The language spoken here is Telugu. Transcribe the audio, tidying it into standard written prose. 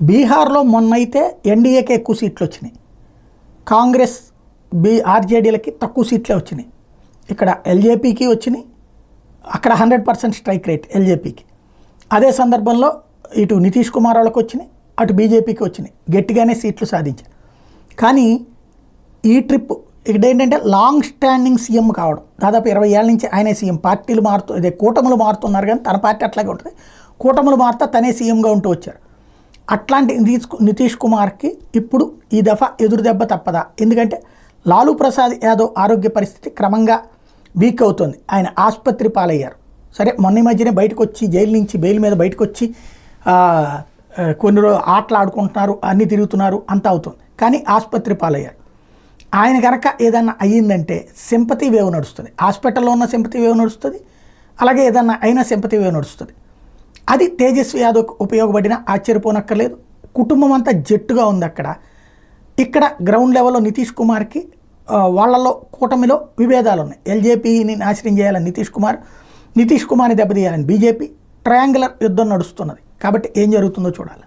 బీహార్లో మొన్నైతే ఎన్డీఏకి ఎక్కువ సీట్లు వచ్చినాయి, కాంగ్రెస్ ఆర్జేడీలకి తక్కువ సీట్లే వచ్చినాయి. ఇక్కడ ఎల్జేపీకి వచ్చినాయి, అక్కడ 100% స్ట్రైక్ రేట్ ఎల్జేపీకి. అదే సందర్భంలో ఇటు నితీష్ కుమార్ వాళ్ళకి వచ్చినాయి, అటు బీజేపీకి వచ్చినాయి, గట్టిగానే సీట్లు సాధించారు. కానీ ఈ ట్రిప్ ఇక్కడ ఏంటంటే లాంగ్ స్టాండింగ్ సీఎం కావడం, దాదాపు 20 ఏళ్ళ నుంచి ఆయనే సీఎం. పార్టీలు అదే కూటములు మారుతున్నారు, కానీ తన పార్టీ అట్లాగే ఉంటుంది. కూటములు మారుతా తనే సీఎంగా ఉంటూ వచ్చారు. అట్లాంటి నితీష్ కుమార్కి ఇప్పుడు ఈ దఫా ఎదురు దెబ్బ తప్పదా? ఎందుకంటే లాలూ ప్రసాద్ యాదవ్ ఆరోగ్య పరిస్థితి క్రమంగా వీక్ అవుతుంది. ఆయన ఆసుపత్రి పాలయ్యారు. సరే, మొన్న మధ్యనే బయటకు వచ్చి జైలు నుంచి బెయిల్ మీద బయటకు వచ్చి కొన్ని ఆటలు ఆడుకుంటున్నారు, అన్నీ తిరుగుతున్నారు, అంతా అవుతుంది. కానీ ఆసుపత్రి పాలయ్యారు. ఆయన కనుక ఏదన్నా అయ్యిందంటే సింపతి వేవ్ నడుస్తుంది, హాస్పిటల్లో ఉన్న సింపతి వేవ్ నడుస్తుంది, అలాగే ఏదన్నా అయినా సింపతి వేవ్ నడుస్తుంది. అది తేజస్వి యాదవ్కి ఉపయోగపడిన ఆశ్చర్యపోనక్కర్లేదు. కుటుంబం అంతా జట్టుగా ఉంది అక్కడ. ఇక్కడ గ్రౌండ్ లెవెల్లో నితీష్ కుమార్కి వాళ్ళలో కూటమిలో విభేదాలు ఉన్నాయి. ఎల్జేపీని నాశనం చేయాలని నితీష్ కుమార్ని దెబ్బతీయాలని బీజేపీ, ట్రయాంగులర్ యుద్ధం నడుస్తున్నది. కాబట్టి ఏం జరుగుతుందో చూడాలి.